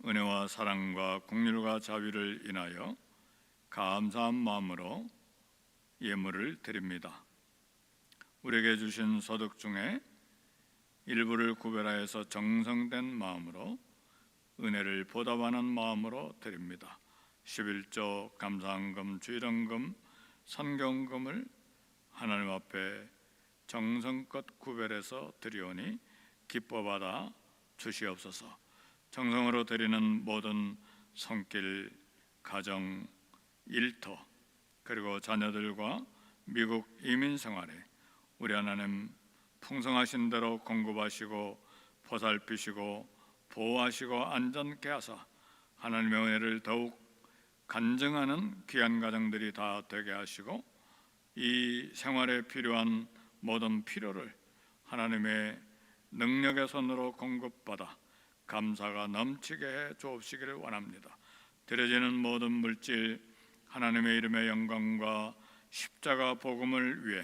은혜와 사랑과 긍휼과 자비를 인하여 감사한 마음으로 예물을 드립니다. 우리에게 주신 소득 중에 일부를 구별하여서 정성된 마음으로 은혜를 보답하는 마음으로 드립니다. 11조 감사헌금, 주일헌금, 선경금을 하나님 앞에 정성껏 구별해서 드리오니 기뻐받아 주시옵소서. 정성으로 드리는 모든 손길, 가정, 일터, 그리고 자녀들과 미국 이민 생활에 우리 하나님 풍성하신 대로 공급하시고 보살피시고 보호하시고 안전케 하사 하나님의 은혜를 더욱 간증하는 귀한 가정들이 다 되게 하시고 이 생활에 필요한 모든 필요를 하나님의 능력의 손으로 공급받아 감사가 넘치게 해 주옵시기를 원합니다. 드려지는 모든 물질 하나님의 이름의 영광과 십자가 복음을 위해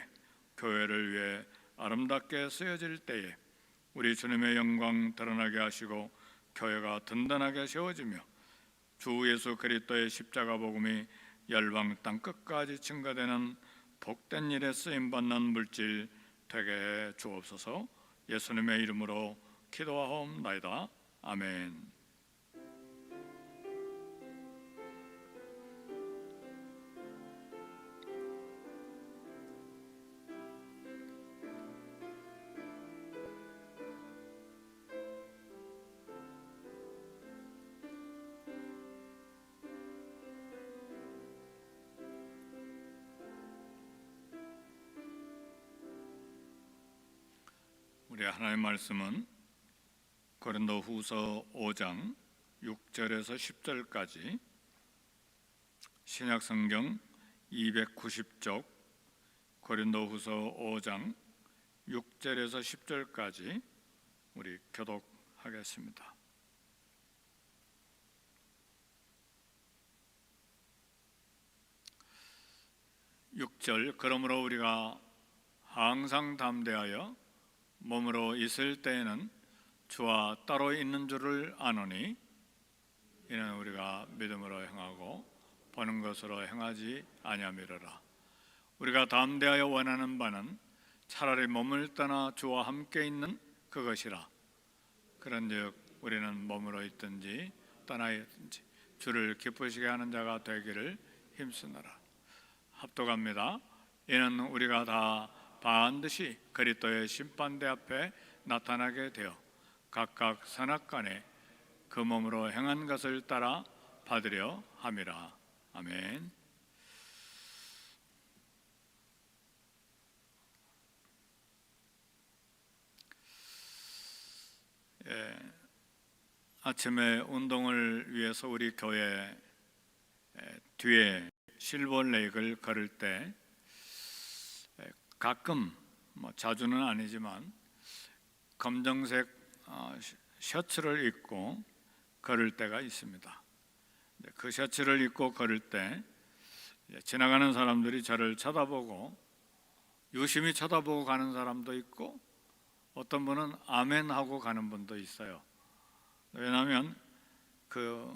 교회를 위해 아름답게 쓰여질 때에 우리 주님의 영광 드러나게 하시고 교회가 든든하게 세워지며 주 예수 그리스도의 십자가 복음이 열방 땅 끝까지 증거되는 복된 일에 쓰임받는 물질 되게 해 주옵소서. 예수님의 이름으로 기도하옵나이다. 아멘. 우리 하나님의 말씀은 고린도후서 5장 6절에서 10절까지 신약성경 290쪽 고린도후서 5장 6절에서 10절까지 우리 교독하겠습니다. (6절) 그러므로 우리가 항상 담대하여 몸으로 있을 때에는 주와 따로 있는 줄을 아노니 이는 우리가 믿음으로 행하고 보는 것으로 행하지 아니함이로라. 우리가 담대하여 원하는 바는 차라리 몸을 떠나 주와 함께 있는 그것이라. 그런즉 우리는 몸으로 있든지 떠나 있든지 주를 기쁘시게 하는 자가 되기를 힘쓰노라. 합독합니다. 이는 우리가 다 반드시 그리스도의 심판대 앞에 나타나게 되어 각각 선악간에 그 몸으로 행한 것을 따라 받으려 함이라. 아멘. 아침에 운동을 위해서 우리 교회 뒤에 실버레이크를 걸을 때 가끔 자주는 아니지만 검정색 셔츠를 입고 걸을 때가 있습니다. 그 셔츠를 입고 걸을 때 지나가는 사람들이 저를 쳐다보고 유심히 쳐다보고 가는 사람도 있고 어떤 분은 아멘 하고 가는 분도 있어요. 왜냐하면 그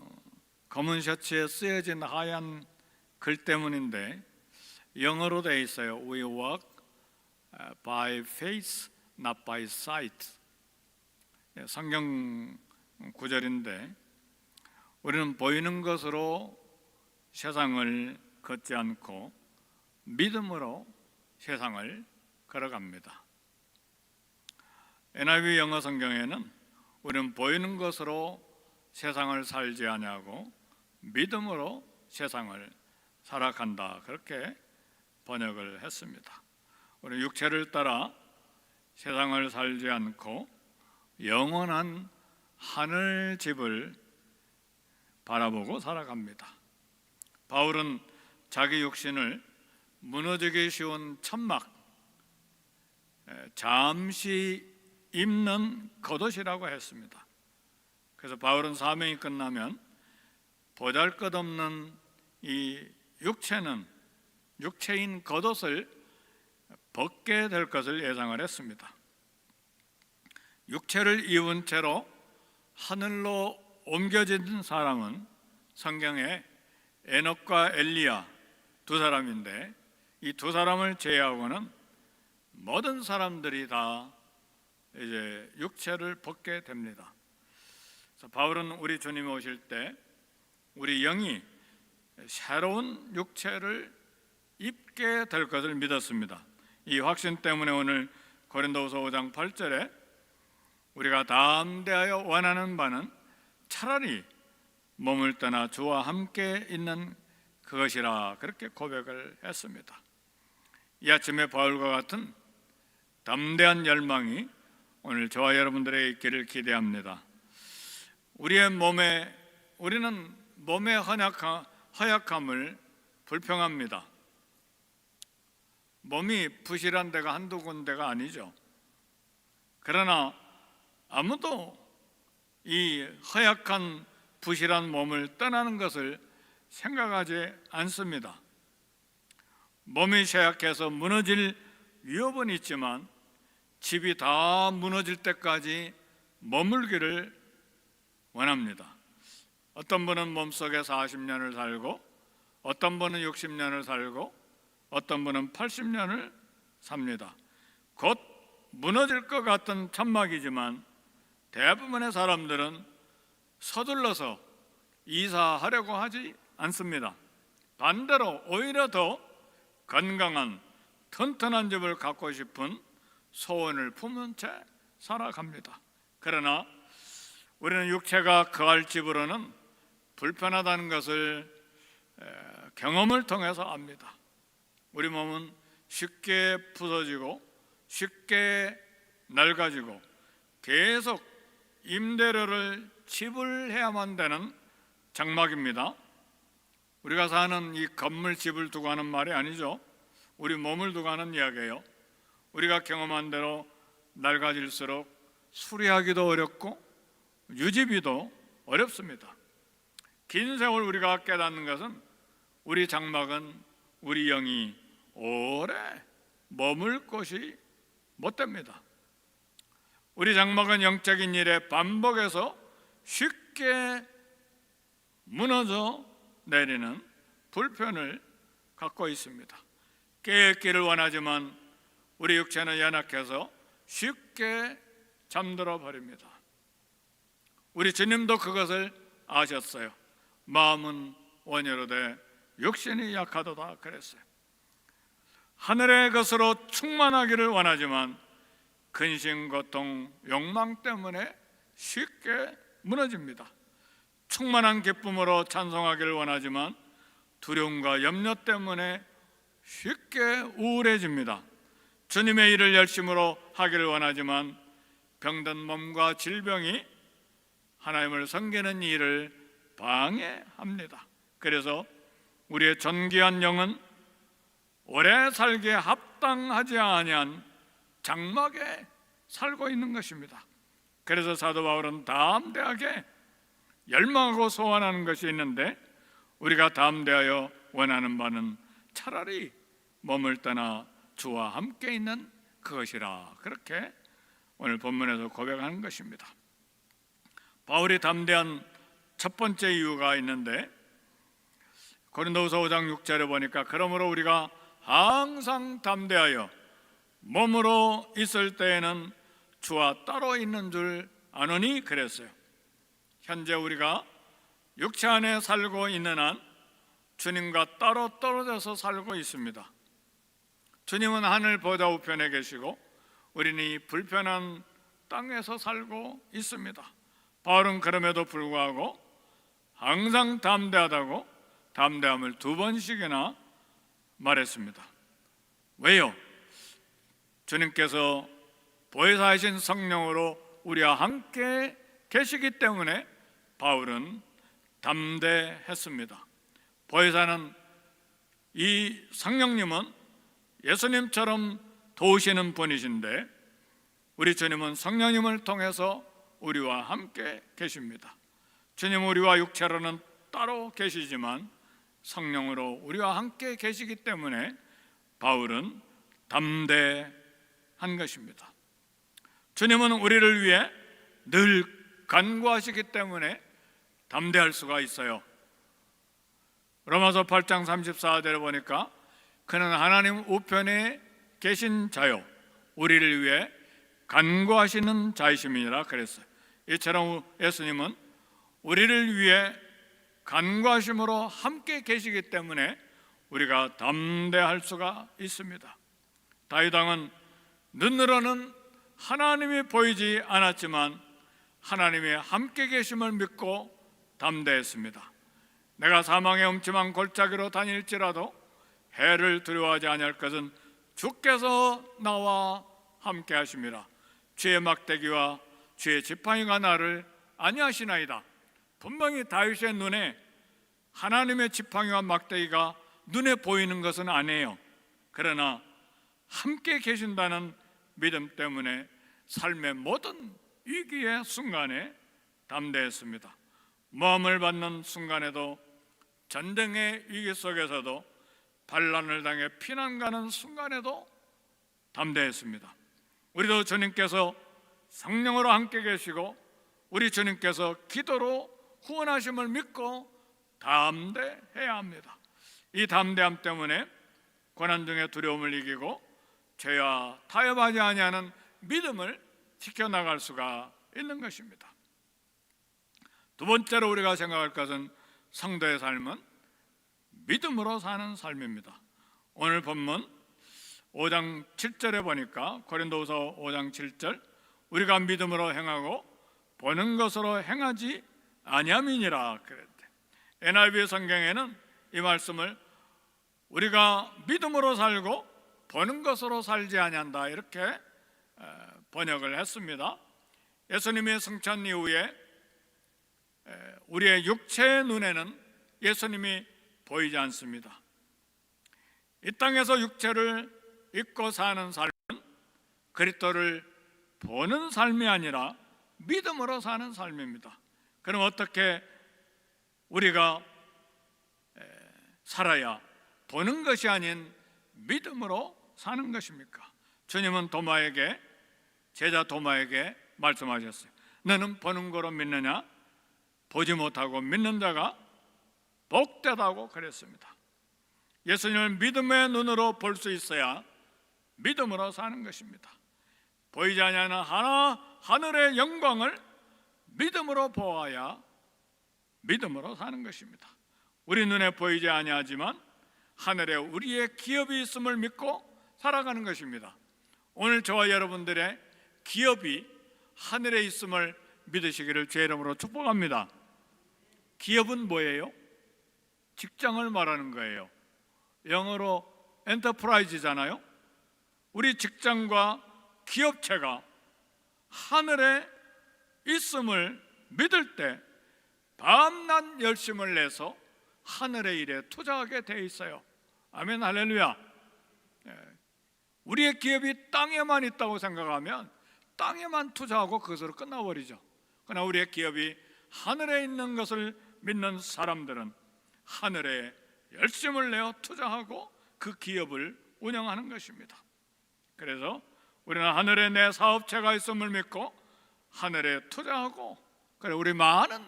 검은 셔츠에 쓰여진 하얀 글 때문인데 영어로 되어 있어요. We walk by faith, not by sight. 성경 구절인데 우리는 보이는 것으로 세상을 걷지 않고 믿음으로 세상을 걸어갑니다. NIV 영어 성경에는 우리는 보이는 것으로 세상을 살지 아니하고 믿음으로 세상을 살아간다, 그렇게 번역을 했습니다. 우리 육체를 따라 세상을 살지 않고 영원한 하늘 집을 바라보고 살아갑니다. 바울은 자기 육신을 무너지기 쉬운 천막, 잠시 입는 겉옷이라고 했습니다. 그래서 바울은 사명이 끝나면 보잘것없는 이 육체인 겉옷을 벗게 될 것을 예상을 했습니다. 육체를 입은 채로 하늘로 옮겨진 사람은 성경에 에녹과 엘리야 두 사람인데, 이 두 사람을 제외하고는 모든 사람들이 다 이제 육체를 벗게 됩니다. 그래서 바울은 우리 주님이 오실 때 우리 영이 새로운 육체를 입게 될 것을 믿었습니다. 이 확신 때문에 오늘 고린도후서 5장 8절에 우리가 담대하여 원하는 바는 차라리 몸을 떠나 주와 함께 있는 그것이라, 그렇게 고백을 했습니다. 이 아침에 바울과 같은 담대한 열망이 오늘 저와 여러분들의 있기를 기대합니다. 우리는 몸의 허약함을 불평합니다. 몸이 부실한 데가 한두 군데가 아니죠. 그러나 아무도 이 허약한 부실한 몸을 떠나는 것을 생각하지 않습니다. 몸이 쇠약해서 무너질 위협은 있지만 집이 다 무너질 때까지 머물기를 원합니다. 어떤 분은 몸속에 40년을 살고, 어떤 분은 60년을 살고, 어떤 분은 80년을 삽니다. 곧 무너질 것 같은 천막이지만 대부분의 사람들은 서둘러서 이사하려고 하지 않습니다. 반대로 오히려 더 건강한 튼튼한 집을 갖고 싶은 소원을 품은 채 살아갑니다. 그러나 우리는 육체가 거할 집으로는 불편하다는 것을 경험을 통해서 압니다. 우리 몸은 쉽게 부서지고 쉽게 낡아지고 계속 임대료를 지불해야만 되는 장막입니다. 우리가 사는 이 건물 집을 두고 하는 말이 아니죠. 우리 몸을 두고 하는 이야기예요. 우리가 경험한 대로 낡아질수록 수리하기도 어렵고 유지비도 어렵습니다. 긴 세월 우리가 깨닫는 것은 우리 장막은 우리 영이 오래 머물 곳이 못 됩니다. 우리 장막은 영적인 일에 반복해서 쉽게 무너져 내리는 불편을 갖고 있습니다. 깨있기를 원하지만 우리 육체는 연약해서 쉽게 잠들어 버립니다. 우리 주님도 그것을 아셨어요. 마음은 원효로되 육신이 약하도다 그랬어요. 하늘의 것으로 충만하기를 원하지만 근심, 고통, 욕망 때문에 쉽게 무너집니다. 충만한 기쁨으로 찬송하기를 원하지만 두려움과 염려 때문에 쉽게 우울해집니다. 주님의 일을 열심으로 하기를 원하지만 병든 몸과 질병이 하나님을 섬기는 일을 방해합니다. 그래서 우리의 존귀한 영은 오래 살기에 합당하지 아니한 장막에 살고 있는 것입니다. 그래서 사도 바울은 담대하게 열망하고 소원하는 것이 있는데, 우리가 담대하여 원하는 바는 차라리 몸을 떠나 주와 함께 있는 그것이라, 그렇게 오늘 본문에서 고백하는 것입니다. 바울이 담대한 첫 번째 이유가 있는데, 고린도후서 5장 6절에 보니까 그러므로 우리가 항상 담대하여 몸으로 있을 때에는 주와 따로 있는 줄 아노니 그랬어요. 현재 우리가 육체 안에 살고 있는 한 주님과 따로 떨어져서 살고 있습니다. 주님은 하늘 보좌 우편에 계시고 우리는 이 불편한 땅에서 살고 있습니다. 바울은 그럼에도 불구하고 항상 담대하다고 담대함을 2번씩이나 말했습니다. 왜요? 주님께서 보혜사이신 성령으로 우리와 함께 계시기 때문에 바울은 담대했습니다. 보혜사는, 이 성령님은 예수님처럼 도우시는 분이신데 우리 주님은 성령님을 통해서 우리와 함께 계십니다. 주님은 우리와 육체로는 따로 계시지만 성령으로 우리와 함께 계시기 때문에 바울은 담대한 것입니다. 주님은 우리를 위해 늘 간구하시기 때문에 담대할 수가 있어요. 로마서 8장 34절에 보니까 그는 하나님 우편에 계신 자요 우리를 위해 간구하시는 자이심이니라 그랬어요. 이처럼 예수님은 우리를 위해 간구하심으로 함께 계시기 때문에 우리가 담대할 수가 있습니다. 다윗 왕은 눈으로는 하나님이 보이지 않았지만 하나님의 함께 계심을 믿고 담대했습니다. 내가 사망의 음침한 골짜기로 다닐지라도 해를 두려워하지 아니할 것은 주께서 나와 함께 하심이라. 주의 막대기와 주의 지팡이가 나를 안위하시나이다. 분명히 다윗의 눈에 하나님의 지팡이와 막대기가 눈에 보이는 것은 아니에요. 그러나 함께 계신다는 믿음 때문에 삶의 모든 위기의 순간에 담대했습니다. 모함을 받는 순간에도, 전쟁의 위기 속에서도, 반란을 당해 피난 가는 순간에도 담대했습니다. 우리도 주님께서 성령으로 함께 계시고 우리 주님께서 기도로 후원하심을 믿고 담대해야 합니다. 이 담대함 때문에 고난 중에 두려움을 이기고 죄와 타협하지 아니하는 믿음을 지켜나갈 수가 있는 것입니다. 두 번째로 우리가 생각할 것은 성도의 삶은 믿음으로 사는 삶입니다. 오늘 본문 5장 7절에 보니까, 고린도후서 5장 7절, 우리가 믿음으로 행하고 보는 것으로 행하지 아니함이니라 그랬대. NIV 성경에는 이 말씀을 우리가 믿음으로 살고 보는 것으로 살지 아니한다 이렇게 번역을 했습니다. 예수님의 승천 이후에 우리의 육체의 눈에는 예수님이 보이지 않습니다. 이 땅에서 육체를 입고 사는 삶은 그리스도를 보는 삶이 아니라 믿음으로 사는 삶입니다. 그럼 어떻게 우리가 살아야 보는 것이 아닌 믿음으로 사는 것입니까? 주님은 도마에게, 제자 도마에게 말씀하셨어요. 너는 보는 거로 믿느냐? 보지 못하고 믿는 자가 복되다고 그랬습니다. 예수님을 믿음의 눈으로 볼 수 있어야 믿음으로 사는 것입니다. 보이지 아니하는 하늘의 영광을 믿음으로 보아야 믿음으로 사는 것입니다. 우리 눈에 보이지 아니하지만 하늘에 우리의 기업이 있음을 믿고 살아가는 것입니다. 오늘 저와 여러분들의 기업이 하늘에 있음을 믿으시기를 주의 이름으로 축복합니다. 기업은 뭐예요? 직장을 말하는 거예요. 영어로 엔터프라이즈잖아요. 우리 직장과 기업체가 하늘에 있음을 믿을 때 밤낮 열심을 내서 하늘의 일에 투자하게 돼 있어요. 아멘, 할렐루야. 우리의 기업이 땅에만 있다고 생각하면 땅에만 투자하고 그것으로 끝나버리죠. 그러나 우리의 기업이 하늘에 있는 것을 믿는 사람들은 하늘에 열심을 내어 투자하고 그 기업을 운영하는 것입니다. 그래서 우리는 하늘에 내 사업체가 있음을 믿고 하늘에 투자하고, 그래 우리 많은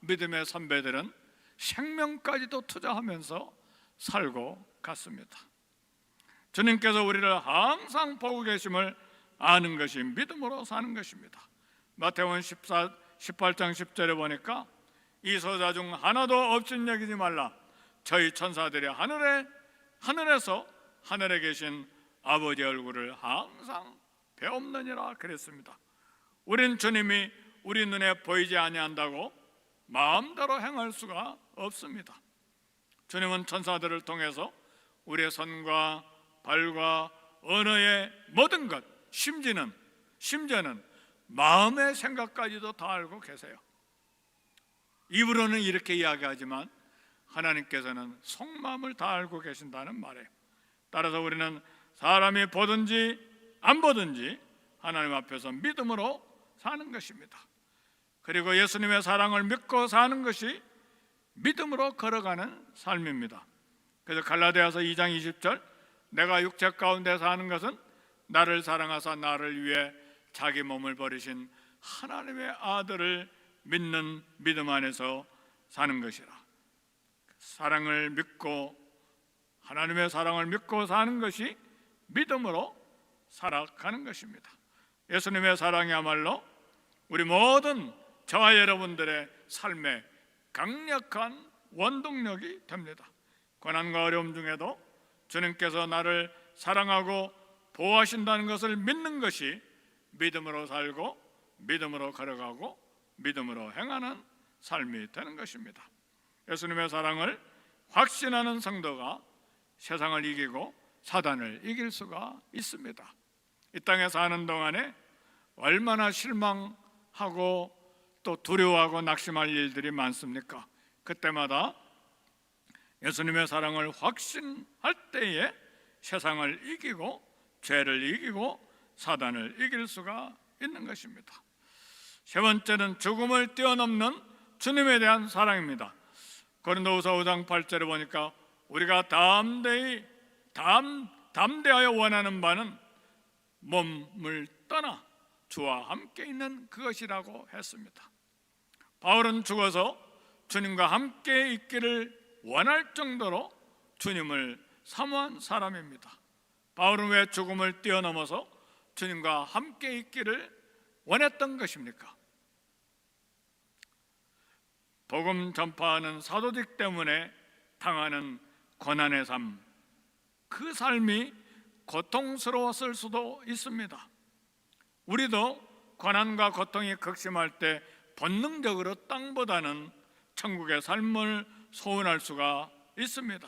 믿음의 선배들은 생명까지도 투자하면서 살고 갔습니다. 주님께서 우리를 항상 보고 계심을 아는 것이 믿음으로 사는 것입니다. 마태복음 18장 10절에 보니까 이 서자 중 하나도 없인 여기지 말라. 저희 천사들이 하늘에서 하늘에 계신 아버지의 얼굴을 항상 배옵느니라 그랬습니다. 우린 주님이 우리 눈에 보이지 아니한다고 마음대로 행할 수가 없습니다. 주님은 천사들을 통해서 우리의 손과 발과 언어의 모든 것, 심지어는 마음의 생각까지도 다 알고 계세요. 입으로는 이렇게 이야기하지만 하나님께서는 속마음을 다 알고 계신다는 말이에요. 따라서 우리는 사람이 보든지 안 보든지 하나님 앞에서 믿음으로 사는 것입니다. 그리고 예수님의 사랑을 믿고 사는 것이 믿음으로 걸어가는 삶입니다. 그래서 갈라디아서 2장 20절, 내가 육체 가운데 사는 것은 나를 사랑하사 나를 위해 자기 몸을 버리신 하나님의 아들을 믿는 믿음 안에서 사는 것이라. 사랑을 믿고, 하나님의 사랑을 믿고 사는 것이 믿음으로 살아가는 것입니다. 예수님의 사랑이야말로 우리 모든 저와 여러분들의 삶에 강력한 원동력이 됩니다. 고난과 어려움 중에도 주님께서 나를 사랑하고 보호하신다는 것을 믿는 것이 믿음으로 살고 믿음으로 걸어가고 믿음으로 행하는 삶이 되는 것입니다. 예수님의 사랑을 확신하는 성도가 세상을 이기고 사단을 이길 수가 있습니다. 이 땅에 사는 동안에 얼마나 실망하고 또 두려워하고 낙심할 일들이 많습니까? 그때마다 예수님의 사랑을 확신할 때에 세상을 이기고 죄를 이기고 사단을 이길 수가 있는 것입니다. 세 번째는 죽음을 뛰어넘는 주님에 대한 사랑입니다. 고린도후서 5장 8절에 보니까 우리가 담대하여 원하는 바는 몸을 떠나 주와 함께 있는 그것이라고 했습니다. 바울은 죽어서 주님과 함께 있기를 원할 정도로 주님을 사모한 사람입니다. 바울은 왜 죽음을 뛰어넘어서 주님과 함께 있기를 원했던 것입니까? 복음 전파하는 사도직 때문에 당하는 고난의 삶, 그 삶이 고통스러웠을 수도 있습니다. 우리도 고난과 고통이 극심할 때 본능적으로 땅보다는 천국의 삶을 소원할 수가 있습니다.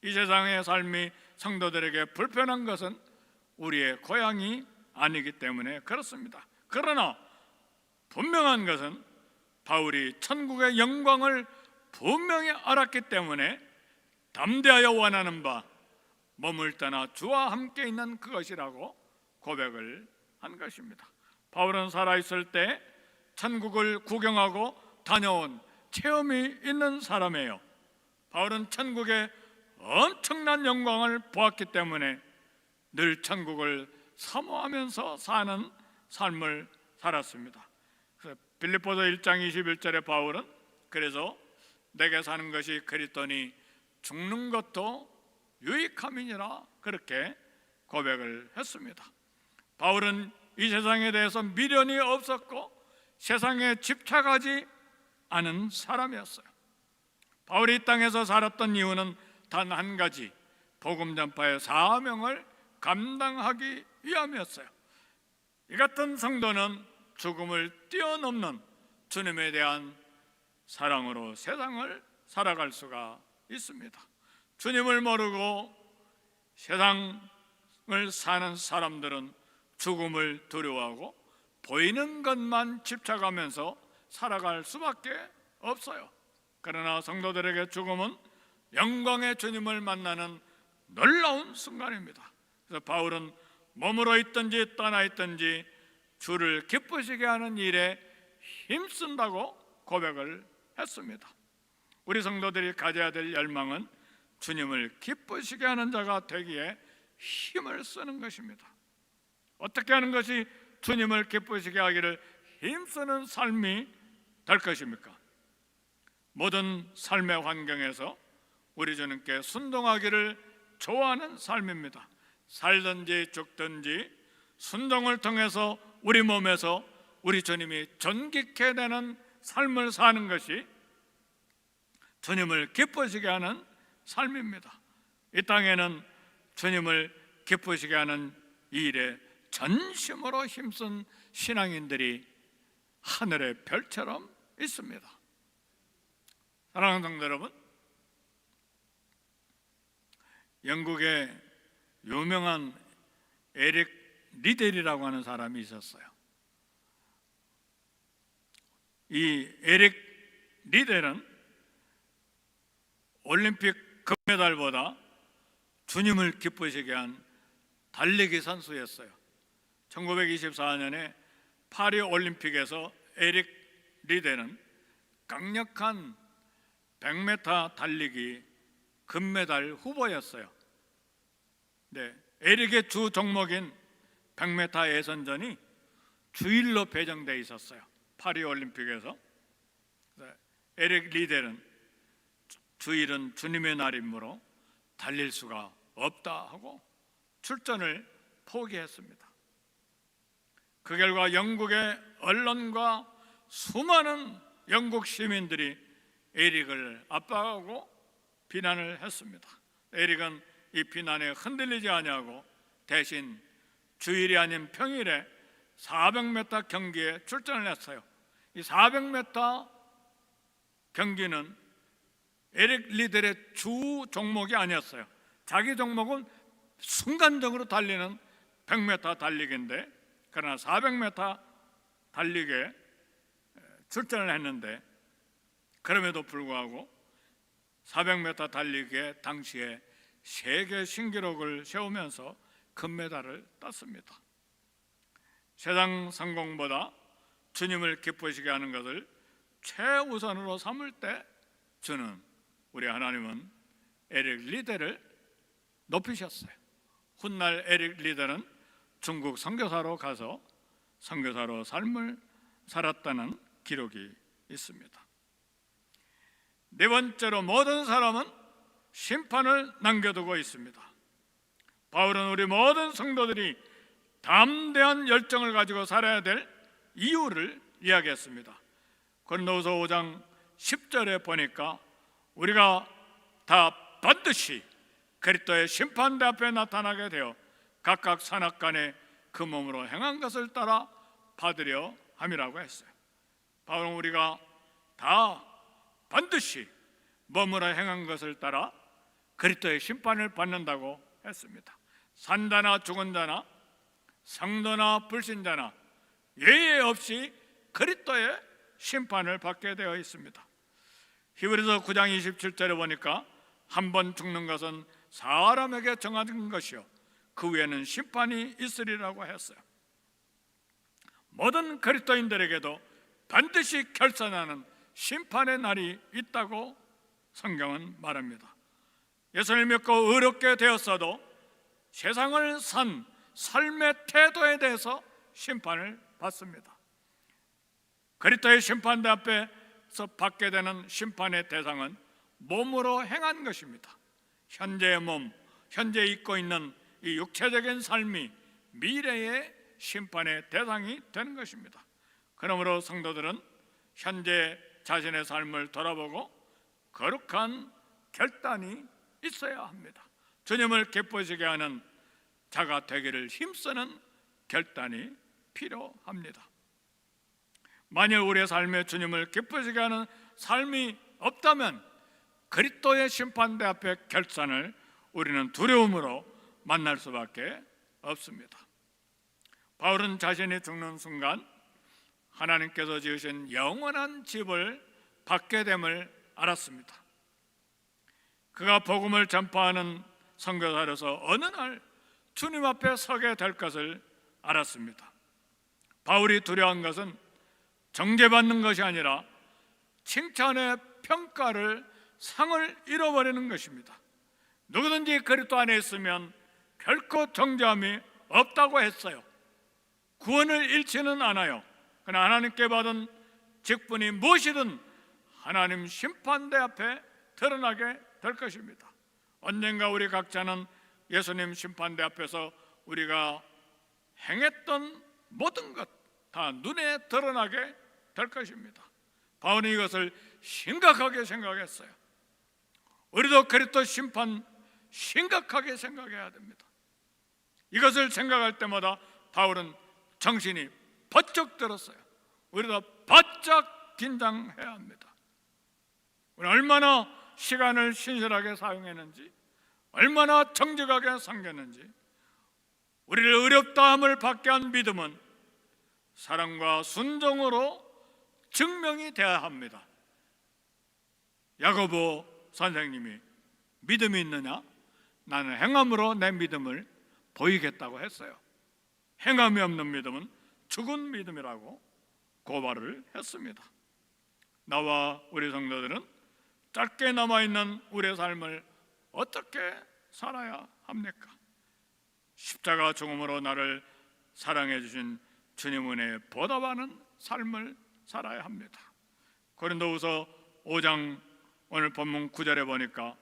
이 세상의 삶이 성도들에게 불편한 것은 우리의 고향이 아니기 때문에 그렇습니다. 그러나 분명한 것은 바울이 천국의 영광을 분명히 알았기 때문에 담대하여 원하는 바 몸을 떠나 주와 함께 있는 그것이라고 고백을 한 것입니다. 바울은 살아있을 때 천국을 구경하고 다녀온 체험이 있는 사람이에요. 바울은 천국의 엄청난 영광을 보았기 때문에 늘 천국을 사모하면서 사는 삶을 살았습니다. 빌립보서 1장 21절에 바울은 그래서 내게 사는 것이 그리스도니 죽는 것도 유익함이니라 그렇게 고백을 했습니다. 바울은 이 세상에 대해서 미련이 없었고 세상에 집착하지 않은 사람이었어요. 바울이 이 땅에서 살았던 이유는 단 한 가지, 복음 전파의 사명을 감당하기 위함이었어요. 이 같은 성도는 죽음을 뛰어넘는 주님에 대한 사랑으로 세상을 살아갈 수가 있습니다. 주님을 모르고 세상을 사는 사람들은 죽음을 두려워하고 보이는 것만 집착하면서 살아갈 수밖에 없어요. 그러나 성도들에게 죽음은 영광의 주님을 만나는 놀라운 순간입니다. 그래서 바울은 몸으로 있든지 떠나 있든지 주를 기쁘시게 하는 일에 힘쓴다고 고백을 했습니다. 우리 성도들이 가져야 될 열망은 주님을 기쁘시게 하는 자가 되기에 힘을 쓰는 것입니다. 어떻게 하는 것이 주님을 기쁘시게 하기를 힘쓰는 삶이 될 것입니까? 모든 삶의 환경에서 우리 주님께 순종하기를 좋아하는 삶입니다. 살든지 죽든지 순종을 통해서 우리 몸에서 우리 주님이 존귀케 되는 삶을 사는 것이 주님을 기쁘시게 하는 삶입니다. 이 땅에는 주님을 기쁘시게 하는 이 일에 전심으로 힘쓴 신앙인들이 하늘의 별처럼 있습니다. 사랑하는 성도 여러분, 영국의 유명한 에릭 리델이라고 하는 사람이 있었어요. 이 에릭 리델은 올림픽 금메달보다 주님을 기쁘시게 한 달리기 선수였어요. 1924년에 파리 올림픽에서 에릭 리델은 강력한 100m 달리기 금메달 후보였어요. 네, 에릭의 주 종목인 100m 예선전이 주일로 배정돼 있었어요. 파리 올림픽에서. 에릭 리델은 주일은 주님의 날이므로 달릴 수가 없다 하고 출전을 포기했습니다. 그 결과 영국의 언론과 수많은 영국 시민들이 에릭을 압박하고 비난을 했습니다. 에릭은 이 비난에 흔들리지 아니하고 대신 주일이 아닌 평일에 400m 경기에 출전을 했어요. 이 400m 경기는 에릭 리델의 주 종목이 아니었어요. 자기 종목은 순간적으로 달리는 100m 달리기인데, 그러나 400m 달리기에 출전을 했는데, 그럼에도 불구하고 400m 달리기에 당시에 세계 신기록을 세우면서 금메달을 땄습니다. 세상 성공보다 주님을 기쁘시게 하는 것을 최우선으로 삼을 때 주는 우리 하나님은 에릭 리델을 높이셨어요. 훗날 에릭 리델은 중국 선교사로 가서 선교사로 삶을 살았다는 기록이 있습니다. 네 번째로, 모든 사람은 심판을 남겨두고 있습니다. 바울은 우리 모든 성도들이 담대한 열정을 가지고 살아야 될 이유를 이야기했습니다. 고린도후서 5장 10절에 보니까 우리가 다 반드시 그리스도의 심판대 앞에 나타나게 되어 각각 선악간에 그 몸으로 행한 것을 따라 받으려 함이라고 했어요. 바울은 우리가 다 반드시 몸으로 행한 것을 따라 그리스도의 심판을 받는다고 했습니다. 산자나 죽은 자나 성도나 불신자나 예외 없이 그리스도의 심판을 받게 되어 있습니다. 히브리서 9장 27절에 보니까 한 번 죽는 것은 사람에게 정해진 것이요 그 후에는 심판이 있으리라고 했어요. 모든 그리스도인들에게도 반드시 결산하는 심판의 날이 있다고 성경은 말합니다. 예수를 믿고 의롭게 되었어도 세상을 산 삶의 태도에 대해서 심판을 받습니다. 그리스도의 심판대 앞에서 받게 되는 심판의 대상은 몸으로 행한 것입니다. 현재의 몸, 현재 입고 있는 이 육체적인 삶이 미래의 심판의 대상이 되는 것입니다. 그러므로 성도들은 현재 자신의 삶을 돌아보고 거룩한 결단이 있어야 합니다. 주님을 기쁘시게 하는 자가 되기를 힘쓰는 결단이 필요합니다. 만일 우리의 삶에 주님을 기쁘시게 하는 삶이 없다면 그리스도의 심판대 앞에 결산을 우리는 두려움으로 만날 수밖에 없습니다. 바울은 자신이 죽는 순간 하나님께서 지으신 영원한 집을 받게 됨을 알았습니다. 그가 복음을 전파하는 선교사로서 어느 날 주님 앞에 서게 될 것을 알았습니다. 바울이 두려워한 것은 정죄받는 것이 아니라 칭찬의 평가를 상을 잃어버리는 것입니다. 누구든지 그리스도 안에 있으면 결코 정죄함이 없다고 했어요. 구원을 잃지는 않아요. 그러나 하나님께 받은 직분이 무엇이든 하나님 심판대 앞에 드러나게 될 것입니다. 언젠가 우리 각자는 예수님 심판대 앞에서 우리가 행했던 모든 것 다 눈에 드러나게 될 것입니다. 바울은 이것을 심각하게 생각했어요. 우리도 그리스도 심판 심각하게 생각해야 됩니다. 이것을 생각할 때마다 바울은 정신이 번쩍 들었어요. 우리도 바짝 긴장해야 합니다. 우리 얼마나 시간을 신실하게 사용했는지, 얼마나 정직하게 섬겼는지, 우리를 의롭다함을 받게 한 믿음은 사랑과 순종으로 증명이 되어야 합니다. 야고보 선생님이 믿음이 있느냐? 나는 행함으로 내 믿음을 보이겠다고 했어요. 행함이 없는 믿음은 죽은 믿음이라고 고발을 했습니다. 나와 우리 성도들은 짧게 남아있는 우리의 삶을 어떻게 살아야 합니까? 십자가 죽음으로 나를 사랑해 주신 주님 은혜에 보답하는 삶을 살아야 합니다. 고린도후서 5장 오늘 본문 9절에 보니까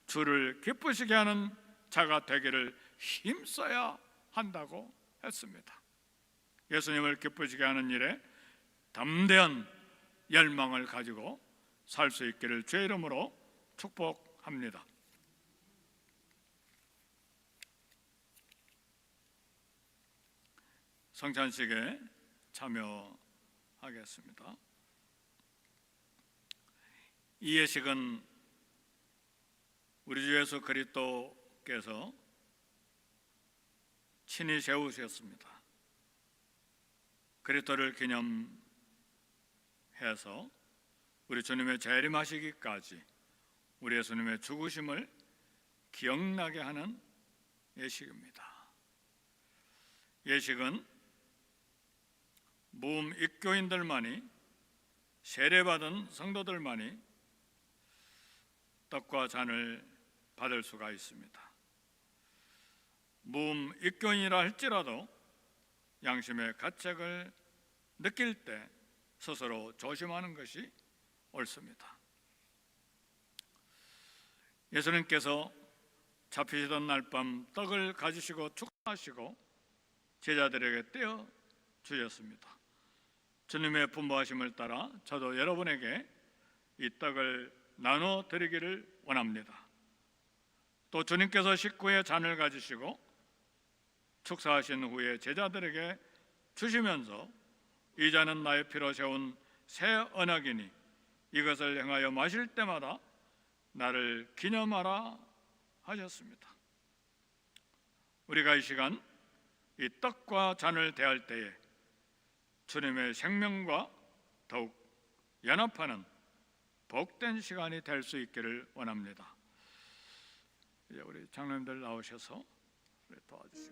주를 기쁘시게 하는 자가 되기를 힘써야 한다고 했습니다. 예수님을 기쁘시게 하는 일에 담대한 열망을 가지고 살 수 있기를 주의 이름으로 축복합니다. 성찬식에 참여하겠습니다. 이 예식은 우리 주 예수 그리스도께서 친히 세우셨습니다. 그리스도를 기념해서 우리 주님의 재림하시기까지 우리 예수님의 죽으심을 기억나게 하는 예식입니다. 예식은 무음 입교인들만이, 세례받은 성도들만이 떡과 잔을 받을 수가 있습니다. 무음 입교인이라 할지라도 양심의 가책을 느낄 때 스스로 조심하는 것이 옳습니다. 예수님께서 잡히시던 날 밤 떡을 가지시고 축사하시고 제자들에게 떼어 주셨습니다. 주님의 분부하심을 따라 저도 여러분에게 이 떡을 나눠 드리기를 원합니다. 또 주님께서 식구의 잔을 가지시고 축사하신 후에 제자들에게 주시면서 이 잔은 나의 피로 세운 새 언약이니 이것을 행하여 마실 때마다 나를 기념하라 하셨습니다. 우리가 이 시간 이 떡과 잔을 대할 때에 주님의 생명과 더욱 연합하는 복된 시간이 될 수 있기를 원합니다. 이제 우리 장로님들 나오셔서 도와주시고